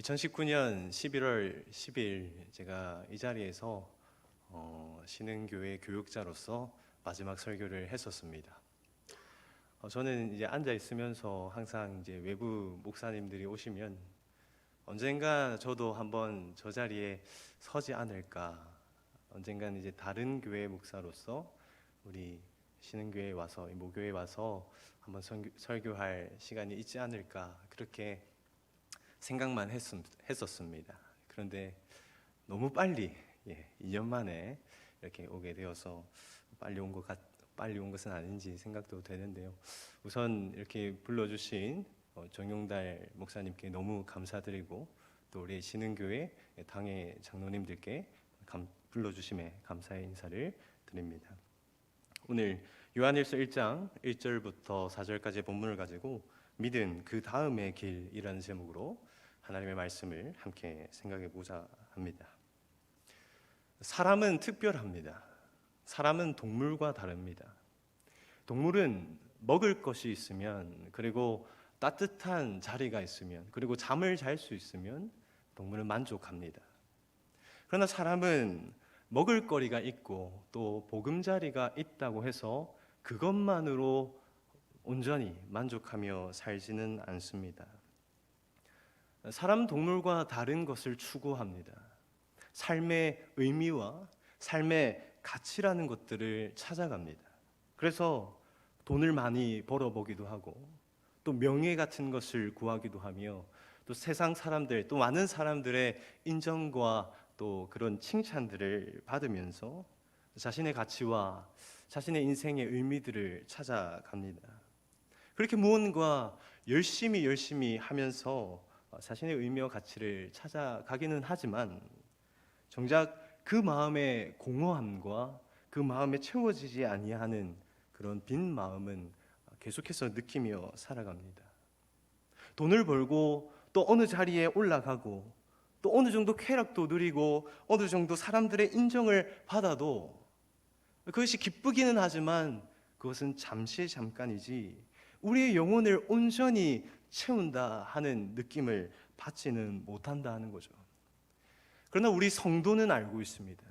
2019년 11월 10일 제가 이 자리에서 신흥교회 교육자로서 마지막 설교를 했었습니다. 저는 이제 앉아 있으면서 항상 이제 외부 목사님들이 오시면 언젠가 저도 한번 저 자리에 서지 않을까, 언젠가는 이제 다른 교회 목사로서 우리 신흥교회에 와서, 이 모교회에 와서 한번 설교할 시간이 있지 않을까, 그렇게 생각만 했었습니다. 그런데 너무 빨리 2년 만에 이렇게 오게 되어서 빨리 온 것은 아닌지 생각도 되는데요. 우선 이렇게 불러주신 정용달 목사님께 너무 감사드리고, 또 우리 신흥교회 당회 장로님들께 불러주심에 감사의 인사를 드립니다. 오늘 요한일서 1장 1절부터 4절까지의 본문을 가지고 믿음 그 다음의 길이라는 제목으로 하나님의 말씀을 함께 생각해 보자 합니다. 사람은 특별합니다. 사람은 동물과 다릅니다. 동물은 먹을 것이 있으면, 그리고 따뜻한 자리가 있으면, 그리고 잠을 잘 수 있으면 동물은 만족합니다. 그러나 사람은 먹을 거리가 있고 또 보금자리가 있다고 해서 그것만으로 온전히 만족하며 살지는 않습니다. 사람 동물과 다른 것을 추구합니다. 삶의 의미와 삶의 가치라는 것들을 찾아갑니다. 그래서 돈을 많이 벌어보기도 하고, 또 명예 같은 것을 구하기도 하며, 또 세상 사람들, 또 많은 사람들의 인정과 또 그런 칭찬들을 받으면서 자신의 가치와 자신의 인생의 의미들을 찾아갑니다. 그렇게 무언가 열심히 하면서 자신의 의미와 가치를 찾아가기는 하지만, 정작 그 마음의 공허함과 그 마음에 채워지지 아니하는 그런 빈 마음은 계속해서 느끼며 살아갑니다. 돈을 벌고 또 어느 자리에 올라가고 또 어느 정도 쾌락도 누리고 어느 정도 사람들의 인정을 받아도 그것이 기쁘기는 하지만 그것은 잠깐이지 우리의 영혼을 온전히 채운다 하는 느낌을 받지는 못한다 하는 거죠. 그러나 우리 성도는 알고 있습니다.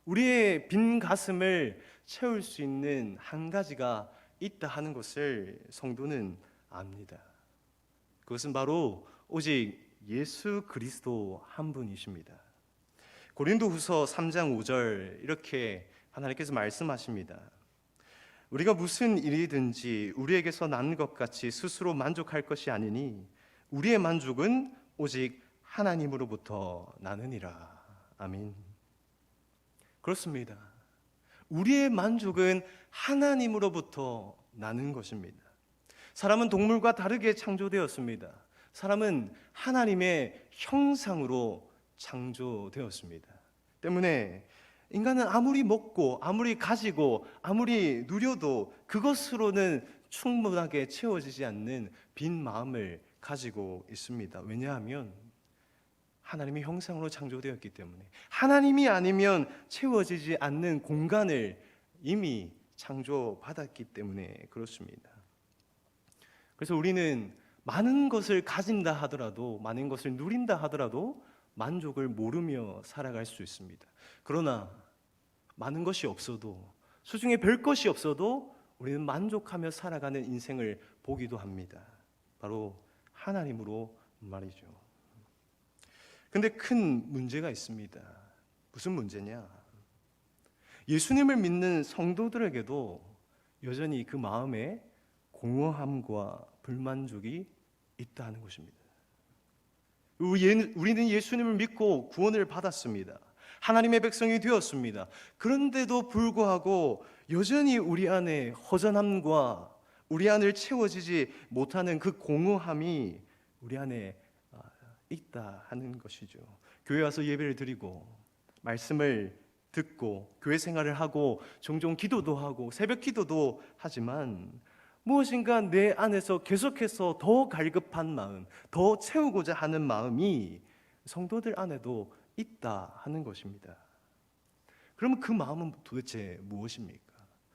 우리의 빈 가슴을 채울 수 있는 한 가지가 있다 하는 것을 성도는 압니다. 그것은 바로 오직 예수 그리스도 한 분이십니다. 고린도후서 3장 5절 이렇게 하나님께서 말씀하십니다. 우리가 무슨 일이든지 우리에게서 난 것 같이 스스로 만족할 것이 아니니 우리의 만족은 오직 하나님으로부터 나느니라. 아멘. 그렇습니다. 우리의 만족은 하나님으로부터 나는 것입니다. 사람은 동물과 다르게 창조되었습니다. 사람은 하나님의 형상으로 창조되었습니다. 때문에 인간은 아무리 먹고 아무리 가지고 아무리 누려도 그것으로는 충분하게 채워지지 않는 빈 마음을 가지고 있습니다. 왜냐하면 하나님의 형상으로 창조되었기 때문에, 하나님이 아니면 채워지지 않는 공간을 이미 창조받았기 때문에 그렇습니다. 그래서 우리는 많은 것을 가진다 하더라도, 많은 것을 누린다 하더라도 만족을 모르며 살아갈 수 있습니다. 그러나 많은 것이 없어도, 수중에 별 것이 없어도 우리는 만족하며 살아가는 인생을 보기도 합니다. 바로 하나님으로 말이죠. 근데 큰 문제가 있습니다. 무슨 문제냐? 예수님을 믿는 성도들에게도 여전히 그 마음에 공허함과 불만족이 있다는 것입니다. 우리는 예수님을 믿고 구원을 받았습니다. 하나님의 백성이 되었습니다. 그런데도 불구하고 여전히 우리 안에 허전함과 우리 안을 채워지지 못하는 그 공허함이 우리 안에 있다 하는 것이죠. 교회 와서 예배를 드리고 말씀을 듣고 교회 생활을 하고 종종 기도도 하고 새벽 기도도 하지만 무엇인가 내 안에서 계속해서 더 갈급한 마음, 더 채우고자 하는 마음이 성도들 안에도 있다 하는 것입니다. 그러면 그 마음은 도대체 무엇입니까?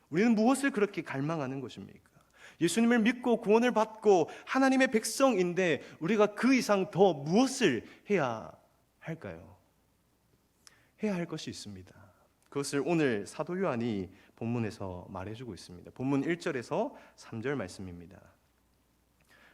우리는 무엇을 그렇게 갈망하는 것입니까? 예수님을 믿고 구원을 받고 하나님의 백성인데 우리가 그 이상 더 무엇을 해야 할까요? 해야 할 것이 있습니다. 그것을 오늘 사도 요한이 본문에서 말해주고 있습니다. 본문 1절에서 3절 말씀입니다.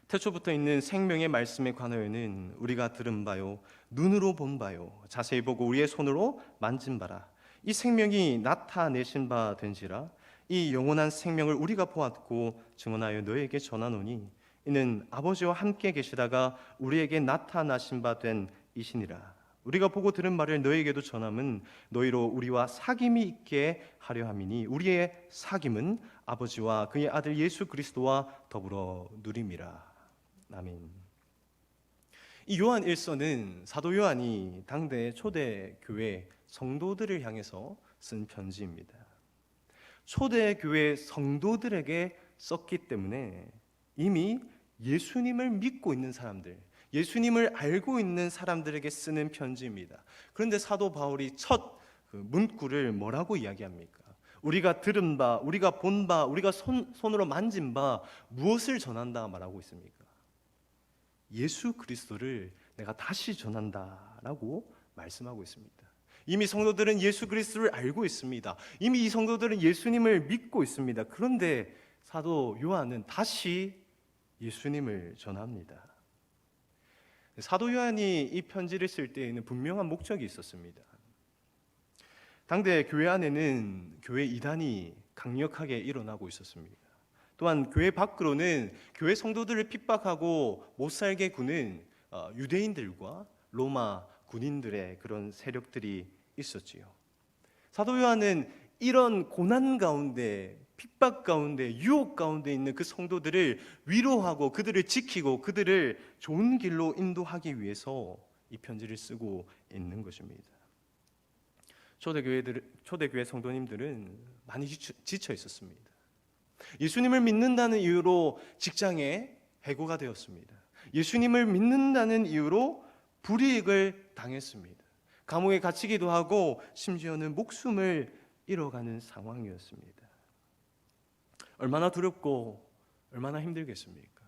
태초부터 있는 생명의 말씀에 관하여는 우리가 들은 바요, 눈으로 본 바요, 자세히 보고 우리의 손으로 만진 바라. 이 생명이 나타내신 바 된지라. 이 영원한 생명을 우리가 보았고 증언하여 너에게 전하노니 이는 아버지와 함께 계시다가 우리에게 나타나신 바 된 이시니라. 우리가 보고 들은 말을 너에게도 전함은 너희로 우리와 사귐이 있게 하려 함이니 우리의 사귐은 아버지와 그의 아들 예수 그리스도와 더불어 누림이라. 아멘. 이 요한 1서는 사도 요한이 당대 초대 교회 성도들을 향해서 쓴 편지입니다. 초대 교회 성도들에게 썼기 때문에 이미 예수님을 믿고 있는 사람들, 예수님을 알고 있는 사람들에게 쓰는 편지입니다. 그런데 사도 바울이 첫 문구를 뭐라고 이야기합니까? 우리가 들은 바, 우리가 본 바, 우리가 손으로 만진 바 무엇을 전한다 말하고 있습니까? 예수 그리스도를 내가 다시 전한다라고 말씀하고 있습니다. 이미 성도들은 예수 그리스도를 알고 있습니다. 이미 이 성도들은 예수님을 믿고 있습니다. 그런데 사도 요한은 다시 예수님을 전합니다. 사도 요한이 이 편지를 쓸 때에는 분명한 목적이 있었습니다. 당대 교회 안에는 교회 이단이 강력하게 일어나고 있었습니다. 또한 교회 밖으로는 교회 성도들을 핍박하고 못살게 구는 유대인들과 로마 군인들의 그런 세력들이 있었지요. 사도 요한은 이런 고난 가운데, 핍박 가운데, 유혹 가운데 있는 그 성도들을 위로하고 그들을 지키고 그들을 좋은 길로 인도하기 위해서 이 편지를 쓰고 있는 것입니다. 초대교회 성도님들은 많이 지쳐 있었습니다. 예수님을 믿는다는 이유로 직장에 해고가 되었습니다. 예수님을 믿는다는 이유로 불이익을 당했습니다. 감옥에 갇히기도 하고 심지어는 목숨을 잃어가는 상황이었습니다. 얼마나 두렵고 얼마나 힘들겠습니까?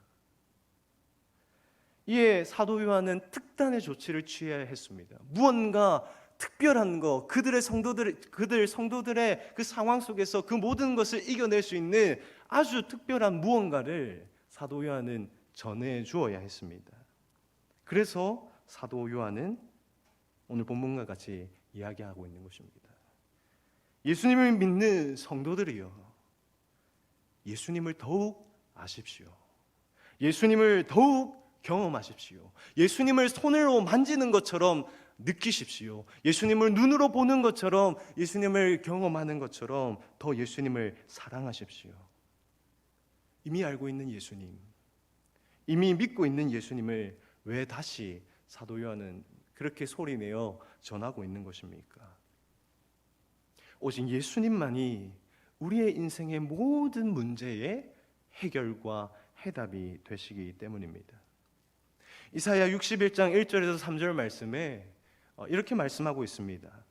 이에 사도 요한은 특단의 조치를 취해야 했습니다. 무언가 특별한 거, 그들 성도들의 그 상황 속에서 그 모든 것을 이겨낼 수 있는 아주 특별한 무언가를 사도 요한은 전해 주어야 했습니다. 그래서 사도 요한은 오늘 본문과 같이 이야기하고 있는 것입니다. 예수님을 믿는 성도들이여, 예수님을 더욱 아십시오. 예수님을 더욱 경험하십시오. 예수님을 손으로 만지는 것처럼 느끼십시오. 예수님을 눈으로 보는 것처럼, 예수님을 경험하는 것처럼 더 예수님을 사랑하십시오. 이미 알고 있는 예수님, 이미 믿고 있는 예수님을 왜 다시 사도 요한은 그렇게 소리내어 전하고 있는 것입니까? 오직 예수님만이 우리의 인생의 모든 문제의 해결과 해답이 되시기 때문입니다. 이사야 61장 1절에서 3절 말씀에 이렇게 말씀하고 있습니다.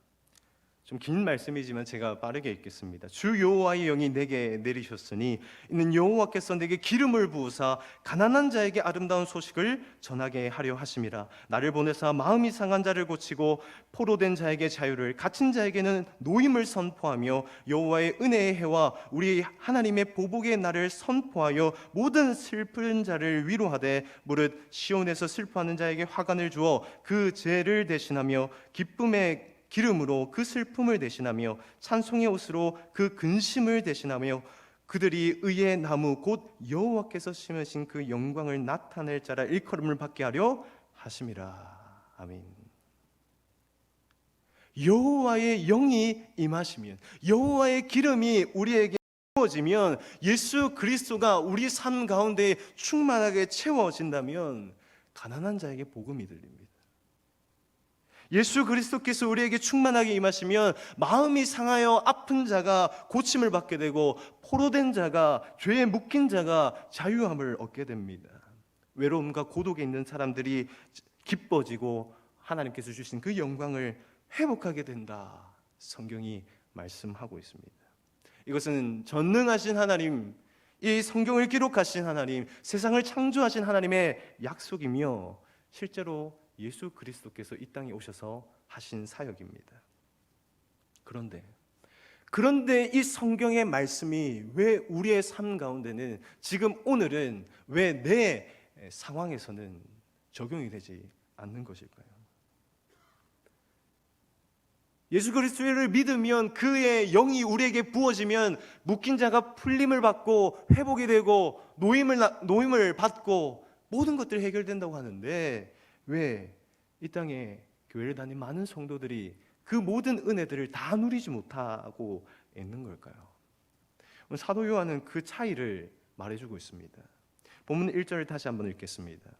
좀 긴 말씀이지만 제가 빠르게 읽겠습니다. 주 여호와의 영이 내게 내리셨으니 이는 여호와께서 내게 기름을 부으사 가난한 자에게 아름다운 소식을 전하게 하려 하심이라. 나를 보내사 마음이 상한 자를 고치고 포로된 자에게 자유를, 갇힌 자에게는 노임을 선포하며 여호와의 은혜의 해와 우리 하나님의 보복의 날을 선포하여 모든 슬픈 자를 위로하되 무릇 시온에서 슬퍼하는 자에게 화관을 주어 그 죄를 대신하며 기쁨의 기름으로 그 슬픔을 대신하며 찬송의 옷으로 그 근심을 대신하며 그들이 의의 나무 곧 여호와께서 심으신 그 영광을 나타낼 자라 일컬음을 받게 하려 하심이라. 아멘. 여호와의 영이 임하시면, 여호와의 기름이 우리에게 부어지면, 예수 그리스도가 우리 삶 가운데 충만하게 채워진다면 가난한 자에게 복음이 들립니다. 예수 그리스도께서 우리에게 충만하게 임하시면 마음이 상하여 아픈 자가 고침을 받게 되고 포로된 자가, 죄에 묶인 자가 자유함을 얻게 됩니다. 외로움과 고독에 있는 사람들이 기뻐지고 하나님께서 주신 그 영광을 회복하게 된다. 성경이 말씀하고 있습니다. 이것은 전능하신 하나님, 이 성경을 기록하신 하나님, 세상을 창조하신 하나님의 약속이며 실제로 예수 그리스도께서 이 땅에 오셔서 하신 사역입니다. 그런데 이 성경의 말씀이 왜 우리의 삶 가운데는 지금 오늘은 왜 내 상황에서는 적용이 되지 않는 것일까요? 예수 그리스도를 믿으면 그의 영이 우리에게 부어지면 묶인 자가 풀림을 받고 회복이 되고 노임을 받고 모든 것들이 해결된다고 하는데 왜 이 땅에 교회를 다닌 많은 성도들이 그 모든 은혜들을 다 누리지 못하고 있는 걸까요? 오늘 사도 요한은 그 차이를 말해주고 있습니다. 본문 1절을 다시 한번 읽겠습니다.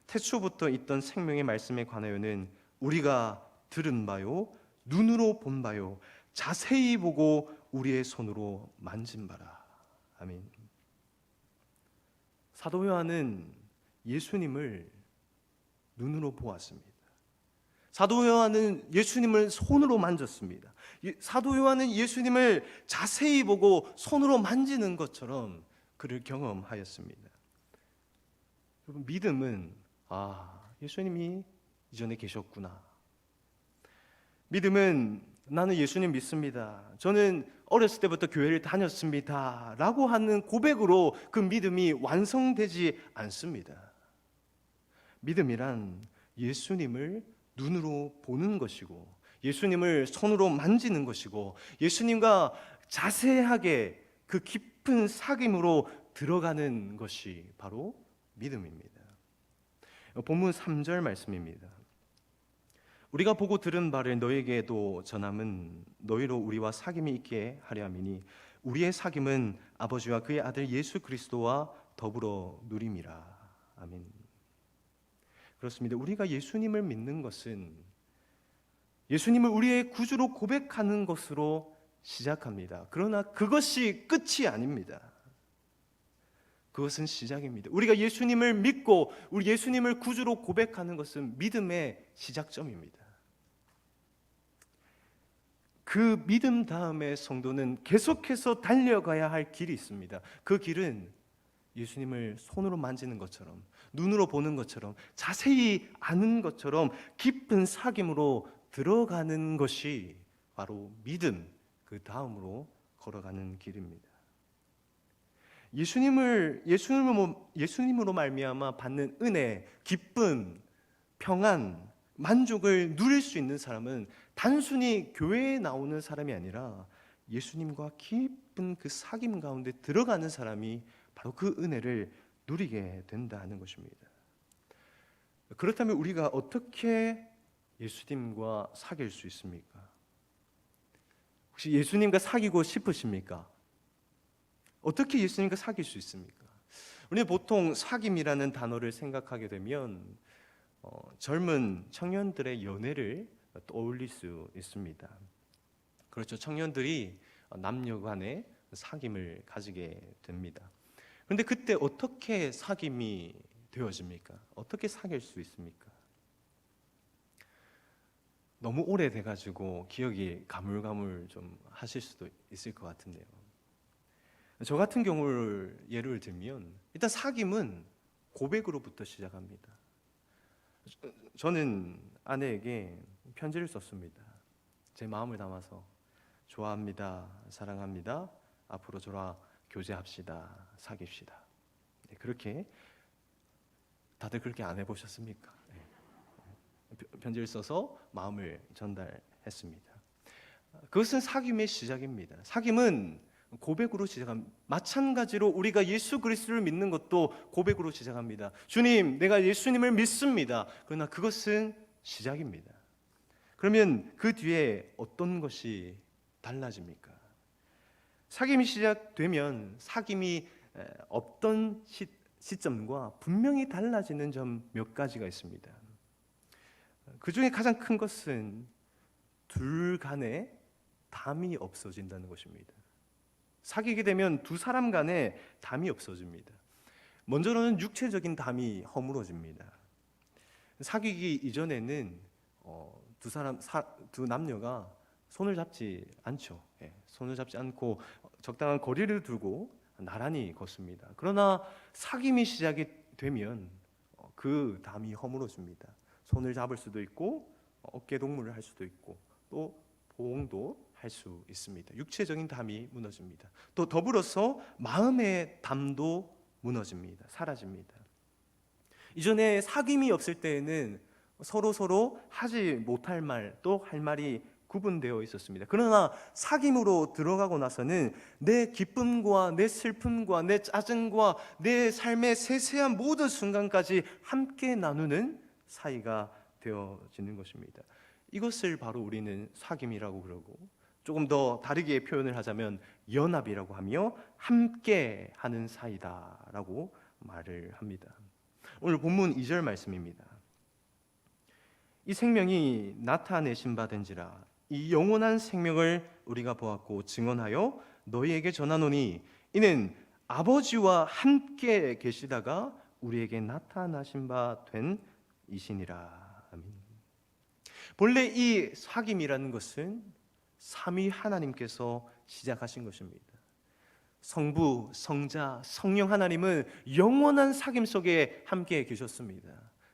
태초부터 있던 생명의 말씀에 관하여는 우리가 들은 바요 눈으로 본 바요 자세히 보고 우리의 손으로 만진 바라. 아멘. 사도 요한은 예수님을 눈으로 보았습니다. 사도 요한은 예수님을 손으로 만졌습니다. 사도 요한은 예수님을 자세히 보고 손으로 만지는 것처럼 그를 경험하였습니다. 여러분, 믿음은 예수님이 이전에 계셨구나. 믿음은 나는 예수님 믿습니다. 저는 어렸을 때부터 교회를 다녔습니다. 라고 하는 고백으로 그 믿음이 완성되지 않습니다. 믿음이란 예수님을 눈으로 보는 것이고 예수님을 손으로 만지는 것이고 예수님과 자세하게 그 깊은 사귐으로 들어가는 것이 바로 믿음입니다. 본문 3절 말씀입니다. 우리가 보고 들은 바를 너에게도 전함은 너희로 우리와 사귐이 있게 하려 함이니 우리의 사귐은 아버지와 그의 아들 예수 그리스도와 더불어 누림이라. 아멘. 그렇습니다. 우리가 예수님을 믿는 것은 예수님을 우리의 구주로 고백하는 것으로 시작합니다. 그러나 그것이 끝이 아닙니다. 그것은 시작입니다. 우리가 예수님을 믿고 우리 예수님을 구주로 고백하는 것은 믿음의 시작점입니다. 그 믿음 다음에 성도는 계속해서 달려가야 할 길이 있습니다. 그 길은 예수님을 손으로 만지는 것처럼 눈으로 보는 것처럼 자세히 아는 것처럼 깊은 사귐으로 들어가는 것이 바로 믿음, 그 다음으로 걸어가는 길입니다. 예수님으로 말미암아 받는 은혜, 기쁨, 평안, 만족을 누릴 수 있는 사람은 단순히 교회에 나오는 사람이 아니라 예수님과 깊은 그 사귐 가운데 들어가는 사람이 바로 그 은혜를 누리게 된다는 것입니다. 그렇다면 우리가 어떻게 예수님과 사귈 수 있습니까? 혹시 예수님과 사귀고 싶으십니까? 어떻게 예수님과 사귈 수 있습니까? 우리는 보통 사귐이라는 단어를 생각하게 되면 젊은 청년들의 연애를 떠올릴 수 있습니다. 그렇죠. 청년들이 남녀 간의 사귐을 가지게 됩니다. 그런데 그때 어떻게 사귐이 되어집니까? 어떻게 사귈 수 있습니까? 너무 오래돼가지고 기억이 가물가물 좀 하실 수도 있을 것 같은데요. 저 같은 경우를 예를 들면 일단 사귐은 고백으로부터 시작합니다. 저는 아내에게 편지를 썼습니다. 제 마음을 담아서 좋아합니다, 사랑합니다, 앞으로 저와 교제합시다, 사귀시다. 네, 그렇게 다들 그렇게 안 해보셨습니까? 네. 편지를 써서 마음을 전달했습니다. 그것은 사귐의 시작입니다. 사귐은 고백으로 시작합니다. 마찬가지로 우리가 예수 그리스도를 믿는 것도 고백으로 시작합니다. 주님, 내가 예수님을 믿습니다. 그러나 그것은 시작입니다. 그러면 그 뒤에 어떤 것이 달라집니까? 사귐이 시작되면 사귐이 없던 시점과 분명히 달라지는 점 몇 가지가 있습니다. 그 중에 가장 큰 것은 둘 간에 담이 없어진다는 것입니다. 사귀게 되면 두 사람 간에 담이 없어집니다. 먼저는 육체적인 담이 허물어집니다. 사귀기 이전에는 두 남녀가 손을 잡지 않죠. 손을 잡지 않고 적당한 거리를 두고 나란히 걷습니다. 그러나 사귐이 시작이 되면 그 담이 허물어집니다. 손을 잡을 수도 있고 어깨 동무를 할 수도 있고 또 보응도 할 수 있습니다. 육체적인 담이 무너집니다. 또 더불어서 마음의 담도 무너집니다. 사라집니다. 이전에 사귐이 없을 때에는 서로 하지 못할 말 또 할 말이 구분되어 있었습니다. 그러나 사귐으로 들어가고 나서는 내 기쁨과 내 슬픔과 내 짜증과 내 삶의 세세한 모든 순간까지 함께 나누는 사이가 되어지는 것입니다. 이것을 바로 우리는 사귐이라고 그러고, 조금 더 다르게 표현을 하자면 연합이라고 하며 함께 하는 사이다라고 말을 합니다. 오늘 본문 2절 말씀입니다. 이 생명이 나타내신 바 된지라 이 영원한 생명을 우리가 보았고 증언하여 너희에게 전하노니 이는 아버지와 함께 계시다가 우리에게 나타나신 바 된 이시니라. 아멘. 본래 이 사귐이라는 것은 삼위 하나님께서 시작하신 것입니다. 성부, 성자, 성령 하나님은 영원한 사귐 속에 함께 계셨습니다.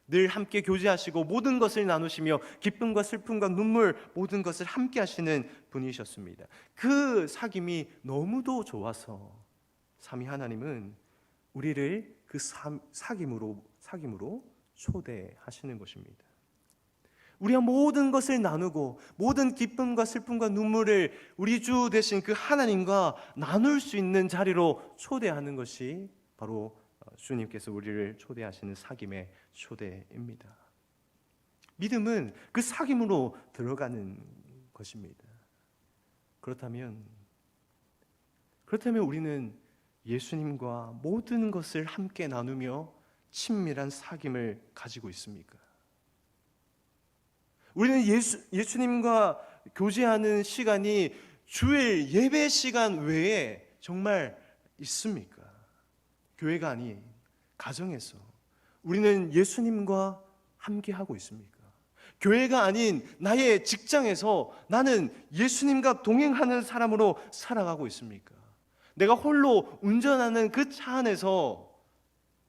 늘 함께 교제하시고 모든 것을 나누시며 기쁨과 슬픔과 눈물 모든 것을 함께 하시는 분이셨습니다. 그 사귐이 너무도 좋아서 삼위 하나님은 우리를 그 사귐으로 초대하시는 것입니다. 우리가 모든 것을 나누고 모든 기쁨과 슬픔과 눈물을 우리 주 되신 그 하나님과 나눌 수 있는 자리로 초대하는 것이 바로 주님께서 우리를 초대하시는 사귐의 초대입니다. 믿음은 그 사귐으로 들어가는 것입니다. 그렇다면 우리는 예수님과 모든 것을 함께 나누며 친밀한 사귐을 가지고 있습니까? 우리는 예수님과 교제하는 시간이 주일 예배 시간 외에 정말 있습니까? 교회가 아닌 가정에서 우리는 예수님과 함께하고 있습니까? 교회가 아닌 나의 직장에서 나는 예수님과 동행하는 사람으로 살아가고 있습니까? 내가 홀로 운전하는 그 차 안에서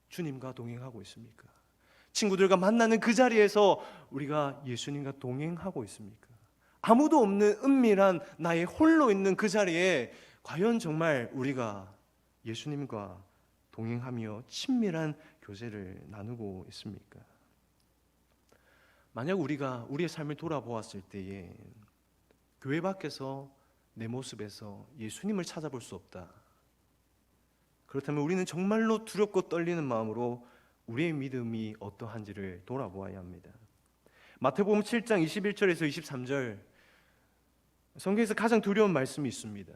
주님과 동행하고 있습니까? 친구들과 만나는 그 자리에서 우리가 예수님과 동행하고 있습니까? 아무도 없는 은밀한 나의 홀로 있는 그 자리에 과연 정말 우리가 예수님과 동행하며 친밀한 교제를 나누고 있습니까? 만약 우리가 우리의 삶을 돌아보았을 때에 교회 밖에서 내 모습에서 예수님을 찾아볼 수 없다. 그렇다면 우리는 정말로 두렵고 떨리는 마음으로 우리의 믿음이 어떠한지를 돌아보아야 합니다. 마태복음 7장 21절에서 23절 성경에서 가장 두려운 말씀이 있습니다.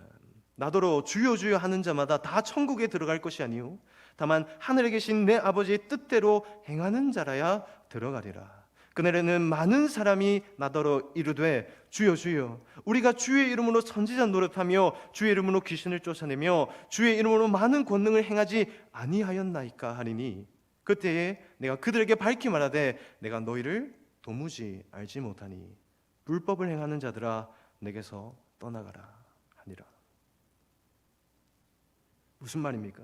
나더러 주여 주여 하는 자마다 다 천국에 들어갈 것이 아니요 다만 하늘에 계신 내 아버지의 뜻대로 행하는 자라야 들어가리라. 그날에는 많은 사람이 나더러 이르되 주여 주여 우리가 주의 이름으로 선지자 노릇하며 주의 이름으로 귀신을 쫓아내며 주의 이름으로 많은 권능을 행하지 아니하였나이까 하리니 그때에 내가 그들에게 밝히 말하되 내가 너희를 도무지 알지 못하니 불법을 행하는 자들아 내게서 떠나가라 하니라. 무슨 말입니까?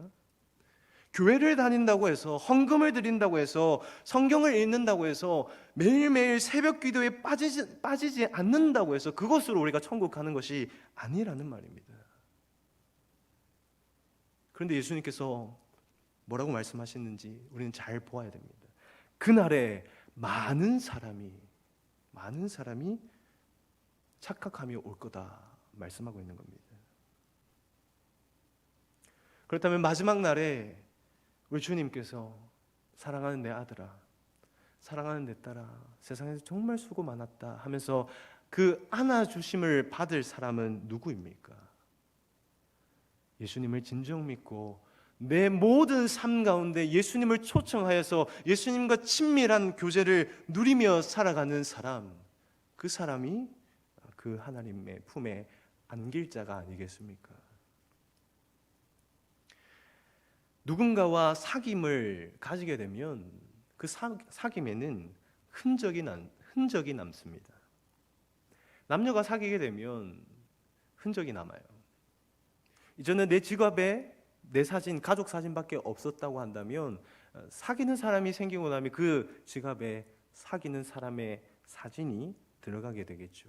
교회를 다닌다고 해서 헌금을 드린다고 해서 성경을 읽는다고 해서 매일매일 새벽 기도에 빠지지 않는다고 해서 그것으로 우리가 천국 가는 것이 아니라는 말입니다. 그런데 예수님께서 뭐라고 말씀하시는지 우리는 잘 보아야 됩니다. 그날에 많은 사람이 착각하며 올 거다 말씀하고 있는 겁니다. 그렇다면 마지막 날에 우리 주님께서 사랑하는 내 아들아, 사랑하는 내 딸아, 세상에서 정말 수고 많았다 하면서 그 안아주심을 받을 사람은 누구입니까? 예수님을 진정 믿고 내 모든 삶 가운데 예수님을 초청하여서 예수님과 친밀한 교제를 누리며 살아가는 사람, 그 사람이 그 하나님의 품에 안길 자가 아니겠습니까? 누군가와 사귐을 가지게 되면 그 사귐에는 흔적이 남습니다. 남녀가 사귀게 되면 흔적이 남아요. 이전에 내 지갑에 내 사진, 가족 사진밖에 없었다고 한다면 사귀는 사람이 생기고 나면 그 지갑에 사귀는 사람의 사진이 들어가게 되겠죠.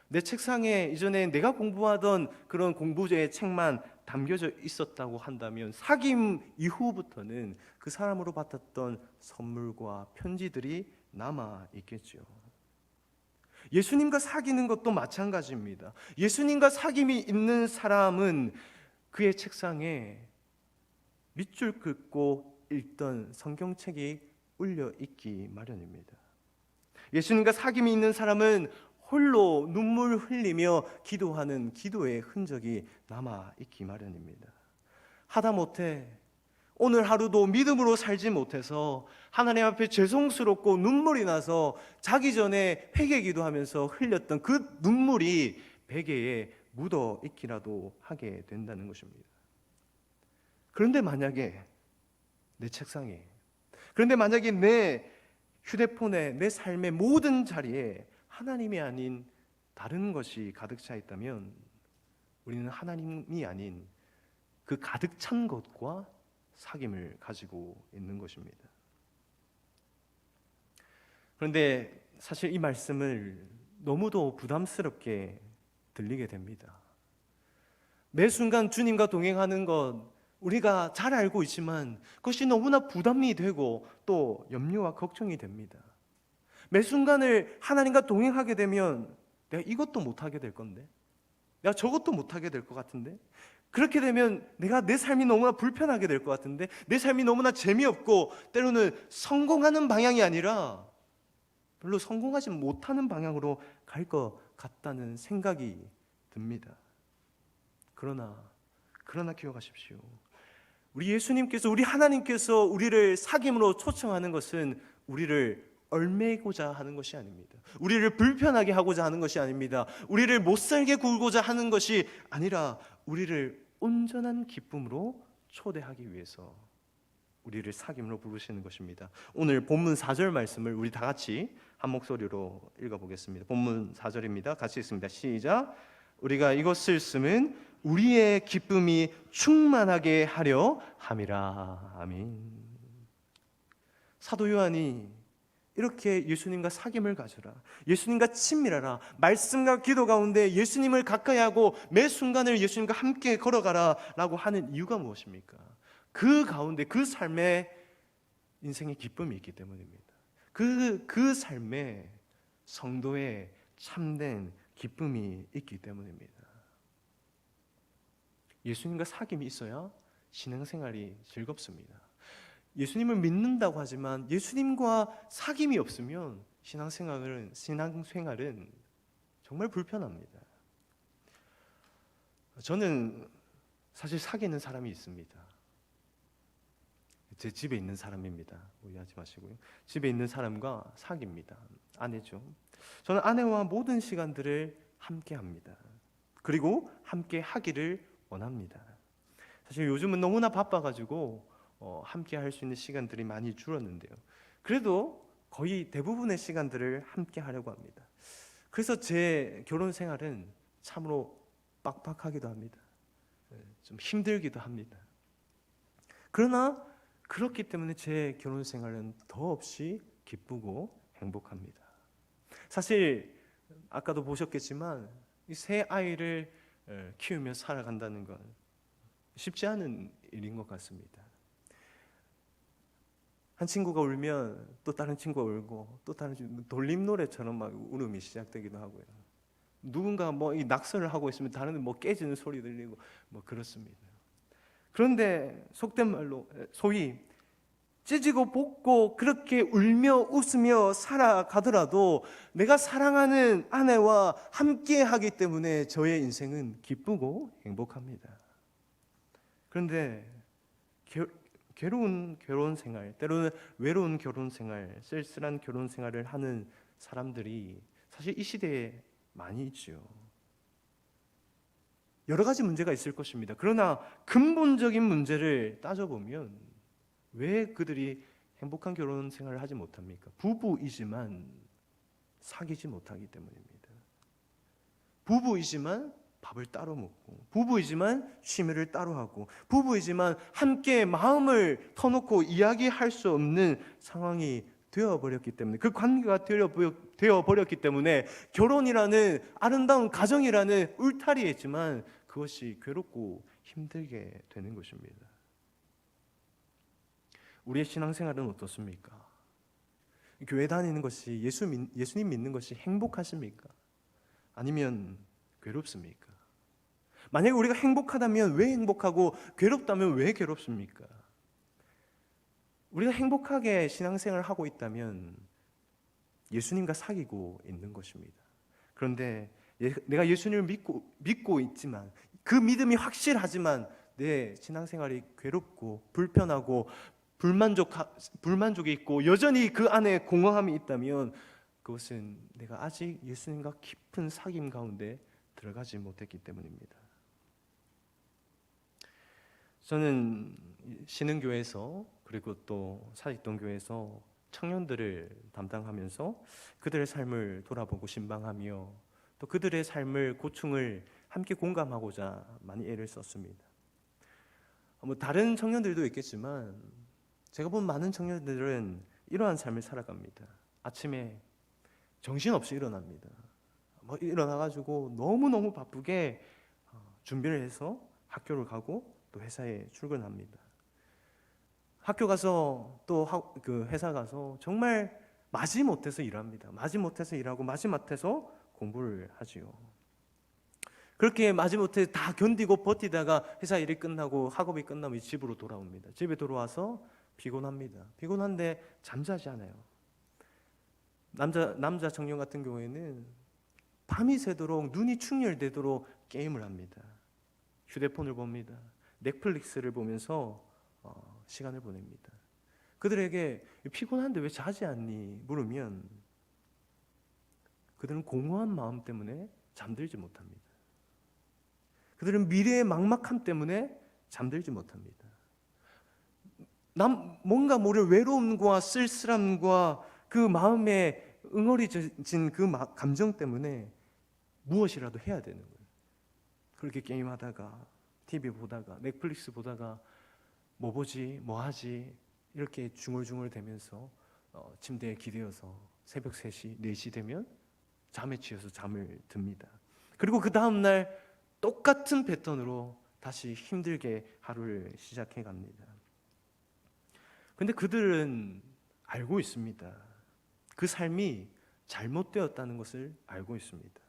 내 책상에 이전에 내가 공부하던 그런 공부의 책만 담겨져 있었다고 한다면 사귐 이후부터는 그 사람으로 받았던 선물과 편지들이 남아 있겠죠. 예수님과 사귀는 것도 마찬가지입니다. 예수님과 사귐이 있는 사람은 그의 책상에 밑줄 긋고 읽던 성경책이 울려 있기 마련입니다. 예수님과 사귐이 있는 사람은 홀로 눈물 흘리며 기도하는 기도의 흔적이 남아 있기 마련입니다. 하다못해 오늘 하루도 믿음으로 살지 못해서 하나님 앞에 죄송스럽고 눈물이 나서 자기 전에 회개 기도하면서 흘렸던 그 눈물이 베개에 묻어 있기라도 하게 된다는 것입니다. 그런데 만약에 내 책상에, 그런데 만약에 내 휴대폰에, 내 삶의 모든 자리에 하나님이 아닌 다른 것이 가득 차 있다면 우리는 하나님이 아닌 그 가득 찬 것과 사귐을 가지고 있는 것입니다. 그런데 사실 이 말씀을 너무도 부담스럽게 들리게 됩니다. 매 순간 주님과 동행하는 것 우리가 잘 알고 있지만 그것이 너무나 부담이 되고 또 염려와 걱정이 됩니다. 매 순간을 하나님과 동행하게 되면 내가 이것도 못하게 될 건데, 내가 저것도 못하게 될 것 같은데, 그렇게 되면 내가 내 삶이 너무나 불편하게 될 것 같은데, 내 삶이 너무나 재미없고 때로는 성공하는 방향이 아니라 별로 성공하지 못하는 방향으로 갈 것 같다는 생각이 듭니다. 그러나 기억하십시오. 우리 예수님께서, 우리 하나님께서 우리를 사귐으로 초청하는 것은 우리를 얽매이고자 하는 것이 아닙니다. 우리를 불편하게 하고자 하는 것이 아닙니다. 우리를 못살게 굴고자 하는 것이 아니라 우리를 온전한 기쁨으로 초대하기 위해서 우리를 사귐으로 부르시는 것입니다. 오늘 본문 4절 말씀을 우리 다 같이 한 목소리로 읽어보겠습니다. 본문 4절입니다. 같이 읽습니다. 시작. 우리가 이것을 쓰면 우리의 기쁨이 충만하게 하려 함이라. 아멘. 사도 요한이 이렇게 예수님과 사귐을 가져라, 예수님과 친밀하라, 말씀과 기도 가운데 예수님을 가까이 하고 매 순간을 예수님과 함께 걸어가라 라고 하는 이유가 무엇입니까? 그 가운데 그 삶에 인생의 기쁨이 있기 때문입니다. 그 삶에 성도의 참된 기쁨이 있기 때문입니다. 예수님과 사귐이 있어야 신앙생활이 즐겁습니다. 예수님을 믿는다고 하지만 예수님과 사귐이 없으면 신앙생활은 정말 불편합니다. 저는 사실 사귀는 사람이 있습니다. 제 집에 있는 사람입니다. 오해하지 마시고요. 집에 있는 사람과 사귐입니다. 아내죠. 저는 아내와 모든 시간들을 함께 합니다. 그리고 함께 하기를 원합니다. 사실 요즘은 너무나 바빠가지고 함께 할 수 있는 시간들이 많이 줄었는데요. 그래도 거의 대부분의 시간들을 함께 하려고 합니다. 그래서 제 결혼 생활은 참으로 빡빡하기도 합니다. 좀 힘들기도 합니다. 그러나 그렇기 때문에 제 결혼 생활은 더없이 기쁘고 행복합니다. 사실 아까도 보셨겠지만 이 새 아이를 키우며 살아간다는 건 쉽지 않은 일인 것 같습니다. 한 친구가 울면 또 다른 친구가 울고 또 다른 친구, 돌림 노래처럼 막 울음이 시작되기도 하고요. 누군가 이 낙서를 하고 있으면 다른 깨지는 소리 들리고 그렇습니다. 그런데 속된 말로 소위 찢고 볶고 그렇게 울며 웃으며 살아가더라도 내가 사랑하는 아내와 함께 하기 때문에 저의 인생은 기쁘고 행복합니다. 그런데 괴로운 결혼생활, 때로는 외로운 결혼생활, 쓸쓸한 결혼생활을 하는 사람들이 사실 이 시대에 많이 있죠. 여러 가지 문제가 있을 것입니다. 그러나 근본적인 문제를 따져보면 왜 그들이 행복한 결혼생활을 하지 못합니까? 부부이지만 사귀지 못하기 때문입니다. 부부이지만 밥을 따로 먹고, 부부이지만 취미를 따로 하고, 부부이지만 함께 마음을 터놓고 이야기할 수 없는 상황이 되어버렸기 때문에, 그 관계가 되어버렸기 때문에 결혼이라는 아름다운 가정이라는 울타리에 있지만 그것이 괴롭고 힘들게 되는 것입니다. 우리의 신앙생활은 어떻습니까? 교회 다니는 것이, 예수님 믿는 것이 행복하십니까? 아니면 괴롭습니까? 만약에 우리가 행복하다면 왜 행복하고 괴롭다면 왜 괴롭습니까? 우리가 행복하게 신앙생활을 하고 있다면 예수님과 사귀고 있는 것입니다. 그런데 내가 예수님을 믿고 있지만, 그 믿음이 확실하지만 내 신앙생활이 괴롭고 불편하고 불만족이 있고 여전히 그 안에 공허함이 있다면 그것은 내가 아직 예수님과 깊은 사귐 가운데 들어가지 못했기 때문입니다. 저는 신흥교회에서, 그리고 또 사직동교회에서 청년들을 담당하면서 그들의 삶을 돌아보고 신방하며 또 그들의 삶을, 고충을 함께 공감하고자 많이 애를 썼습니다. 다른 청년들도 있겠지만 제가 본 많은 청년들은 이러한 삶을 살아갑니다. 아침에 정신없이 일어납니다. 일어나가지고 너무너무 바쁘게 준비를 해서 학교를 가고 또 회사에 출근합니다. 학교 가서 또 회사 가서 정말 마지못해서 일합니다. 마지못해서 일하고 마지못해서 공부를 하지요. 그렇게 마지못해 다 견디고 버티다가 회사 일이 끝나고 학업이 끝나면 집으로 돌아옵니다. 집에 돌아와서 피곤합니다. 피곤한데 잠자지 않아요. 남자 청년 같은 경우에는 밤이 새도록, 눈이 충혈되도록 게임을 합니다. 휴대폰을 봅니다. 넷플릭스를 보면서 시간을 보냅니다. 그들에게 피곤한데 왜 자지 않니? 물으면 그들은 공허한 마음 때문에 잠들지 못합니다. 그들은 미래의 막막함 때문에 잠들지 못합니다. 뭔가 모를 외로움과 쓸쓸함과 그 마음에 응어리진 그 감정 때문에 무엇이라도 해야 되는 거예요. 그렇게 게임하다가, TV 보다가, 넷플릭스 보다가 뭐 보지, 뭐 하지 이렇게 중얼중얼 대면서 침대에 기대어서 새벽 3시, 4시 되면 잠에 취해서 잠을 듭니다. 그리고 그 다음날 똑같은 패턴으로 다시 힘들게 하루를 시작해 갑니다. 근데 그들은 알고 있습니다. 그 삶이 잘못되었다는 것을 알고 있습니다.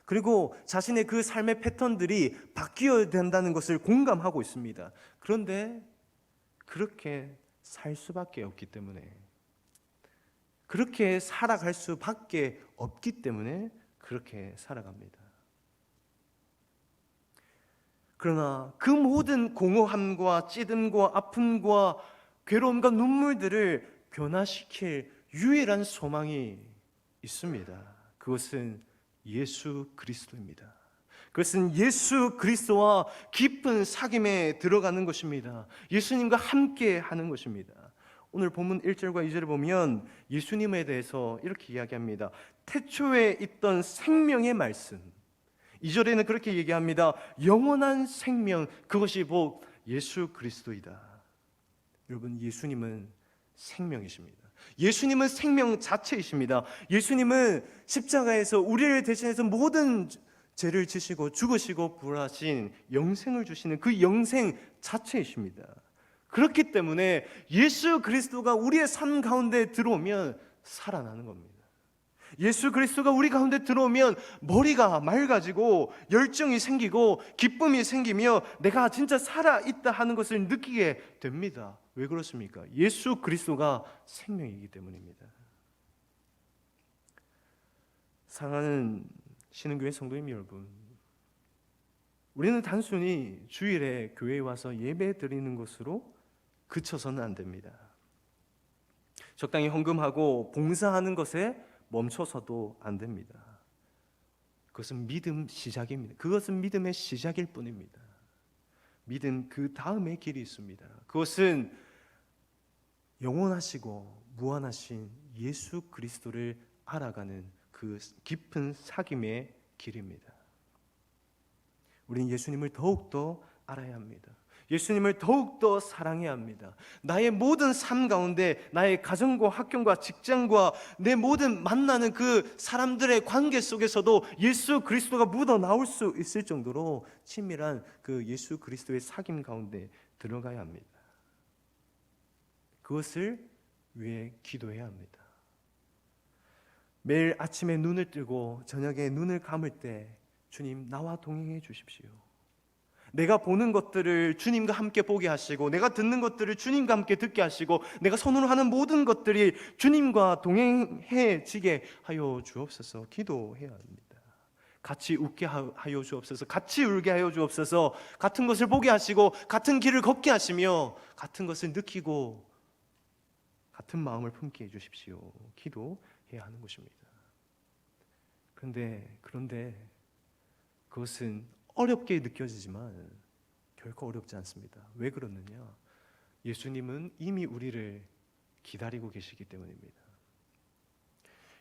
그리고 자신의 그 삶의 패턴들이 바뀌어야 된다는 것을 공감하고 있습니다. 그런데 그렇게 살 수밖에 없기 때문에, 그렇게 살아갈 수밖에 없기 때문에 그렇게 살아갑니다. 그러나 그 모든 공허함과 찌듦과 아픔과 괴로움과 눈물들을 변화시킬 유일한 소망이 있습니다. 그것은 예수 그리스도입니다. 그것은 예수 그리스도와 깊은 사귐에 들어가는 것입니다. 예수님과 함께 하는 것입니다. 오늘 본문 1절과 2절을 보면 예수님에 대해서 이렇게 이야기합니다. 태초에 있던 생명의 말씀. 2절에는 그렇게 얘기합니다. 영원한 생명, 그것이 곧 예수 그리스도이다. 여러분, 예수님은 생명이십니다. 예수님은 생명 자체이십니다. 예수님은 십자가에서 우리를 대신해서 모든 죄를 지시고 죽으시고 부활하신 영생을 주시는 그 영생 자체이십니다. 그렇기 때문에 예수 그리스도가 우리의 삶 가운데 들어오면 살아나는 겁니다. 예수 그리스도가 우리 가운데 들어오면 머리가 맑아지고 열정이 생기고 기쁨이 생기며 내가 진짜 살아있다 하는 것을 느끼게 됩니다. 왜 그렇습니까? 예수 그리스도가 생명이기 때문입니다. 사랑하는 신흥교회 성도님 여러분, 우리는 단순히 주일에 교회에 와서 예배 드리는 것으로 그쳐서는 안 됩니다. 적당히 헌금하고 봉사하는 것에 멈춰서도 안 됩니다. 그것은 믿음 시작입니다. 그것은 믿음의 시작일 뿐입니다. 믿음 그 다음의 길이 있습니다. 그것은 영원하시고 무한하신 예수 그리스도를 알아가는 그 깊은 사귐의 길입니다. 우리는 예수님을 더욱더 알아야 합니다. 예수님을 더욱더 사랑해야 합니다. 나의 모든 삶 가운데, 나의 가정과 학교과 직장과 내 모든 만나는 그 사람들의 관계 속에서도 예수 그리스도가 묻어 나올 수 있을 정도로 친밀한 그 예수 그리스도의 사귐 가운데 들어가야 합니다. 그것을 위해 기도해야 합니다. 매일 아침에 눈을 뜨고 저녁에 눈을 감을 때 주님, 나와 동행해 주십시오. 내가 보는 것들을 주님과 함께 보게 하시고, 내가 듣는 것들을 주님과 함께 듣게 하시고, 내가 손으로 하는 모든 것들이 주님과 동행해지게 하여 주옵소서. 기도해야 합니다. 같이 웃게 하여 주옵소서. 같이 울게 하여 주옵소서. 같은 것을 보게 하시고 같은 길을 걷게 하시며 같은 것을 느끼고 같은 마음을 품게 해주십시오. 기도해야 하는 것입니다. 그런데 그것은 어렵게 느껴지지만 결코 어렵지 않습니다. 왜 그러느냐? 예수님은 이미 우리를 기다리고 계시기 때문입니다.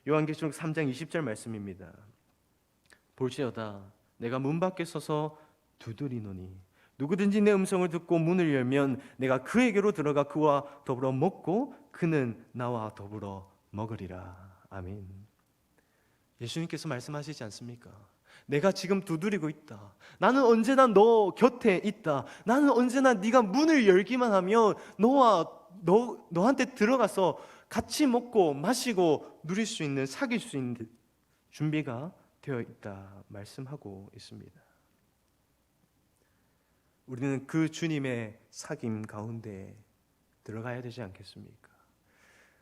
요한계시록 3장 20절 말씀입니다. 볼지어다 내가 문 밖에 서서 두드리노니 누구든지 내 음성을 듣고 문을 열면 내가 그에게로 들어가 그와 더불어 먹고 그는 나와 더불어 먹으리라. 아멘. 예수님께서 말씀하시지 않습니까? 내가 지금 두드리고 있다. 나는 언제나 너 곁에 있다. 나는 언제나 네가 문을 열기만 하면 너한테 들어가서 같이 먹고 마시고 누릴 수 있는, 사귈 수 있는 준비가 되어 있다 말씀하고 있습니다. 우리는 그 주님의 사귐 가운데 들어가야 되지 않겠습니까?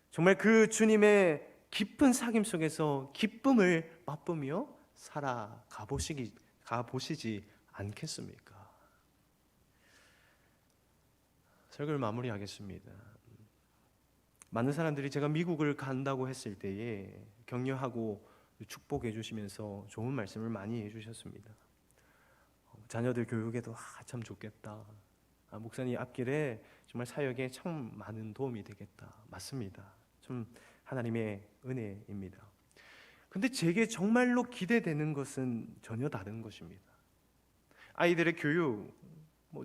정말 그 주님의 깊은 사귐 속에서 기쁨을 맛보며 가보시지 않겠습니까? 설교를 마무리하겠습니다. 많은 사람들이 제가 미국을 간다고 했을 때에 격려하고 축복해 주시면서 좋은 말씀을 많이 해주셨습니다. 자녀들 교육에도 참 좋겠다. 목사님 앞길에 정말 사역에 참 많은 도움이 되겠다. 맞습니다. 좀 하나님의 은혜입니다. 근데 제게 정말로 기대되는 것은 전혀 다른 것입니다. 아이들의 교육,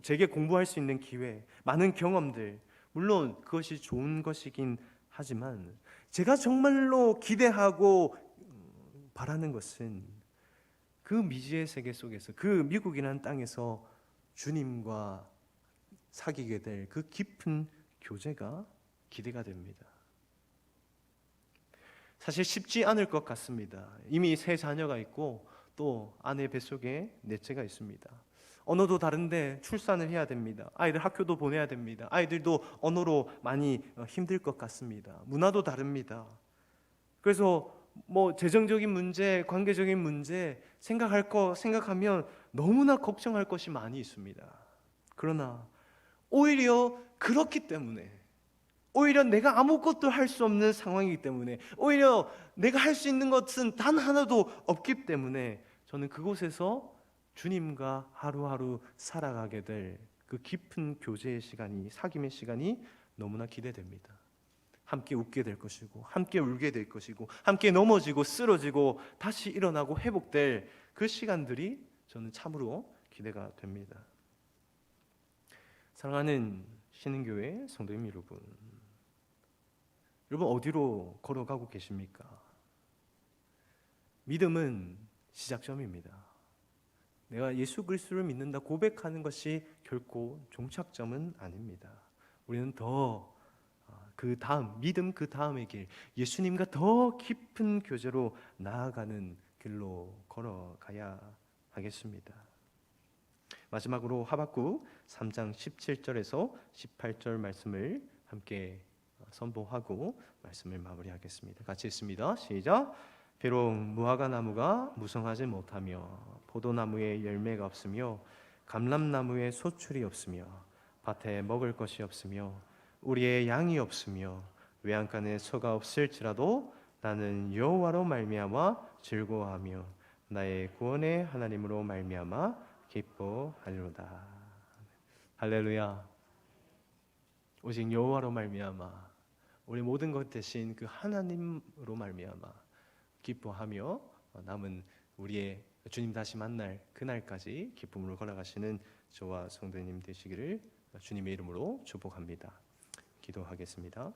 제게 공부할 수 있는 기회, 많은 경험들, 물론 그것이 좋은 것이긴 하지만 제가 정말로 기대하고 바라는 것은 그 미지의 세계 속에서, 그 미국이라는 땅에서 주님과 사귀게 될 그 깊은 교제가 기대가 됩니다. 사실 쉽지 않을 것 같습니다. 이미 세 자녀가 있고 또 아내 뱃속에 넷째가 있습니다. 언어도 다른데 출산을 해야 됩니다. 아이들 학교도 보내야 됩니다. 아이들도 언어로 많이 힘들 것 같습니다. 문화도 다릅니다. 그래서 재정적인 문제, 관계적인 문제 생각하면 너무나 걱정할 것이 많이 있습니다. 그러나 오히려 그렇기 때문에, 오히려 내가 아무것도 할 수 없는 상황이기 때문에, 오히려 내가 할 수 있는 것은 단 하나도 없기 때문에 저는 그곳에서 주님과 하루하루 살아가게 될 그 깊은 교제의 시간이, 사귐의 시간이 너무나 기대됩니다. 함께 웃게 될 것이고, 함께 울게 될 것이고, 함께 넘어지고 쓰러지고 다시 일어나고 회복될 그 시간들이 저는 참으로 기대가 됩니다. 사랑하는 신흥교회 성도님 여러분 어디로 걸어가고 계십니까? 믿음은 시작점입니다. 내가 예수 그리스도를 믿는다 고백하는 것이 결코 종착점은 아닙니다. 우리는 더 그 다음, 믿음 그 다음의 길, 예수님과 더 깊은 교제로 나아가는 길로 걸어가야 하겠습니다. 마지막으로 하박국 3장 17절에서 18절 말씀을 함께 선보하고 말씀을 마무리하겠습니다. 같이 읽습니다. 시작. 비록 무화과 나무가 무성하지 못하며 포도나무에 열매가 없으며 감람나무에 소출이 없으며 밭에 먹을 것이 없으며 우리의 양이 없으며 외양간에 소가 없을지라도 나는 여호와로 말미암아 즐거워하며 나의 구원의 하나님으로 말미암아 기뻐하리로다. 할렐루야. 오직 여호와로 말미암아, 우리 모든 것 대신 그 하나님으로 말미암아 기뻐하며 남은 우리의 주님 다시 만날 그날까지 기쁨으로 걸어가시는 저와 성도님 되시기를 주님의 이름으로 축복합니다. 기도하겠습니다.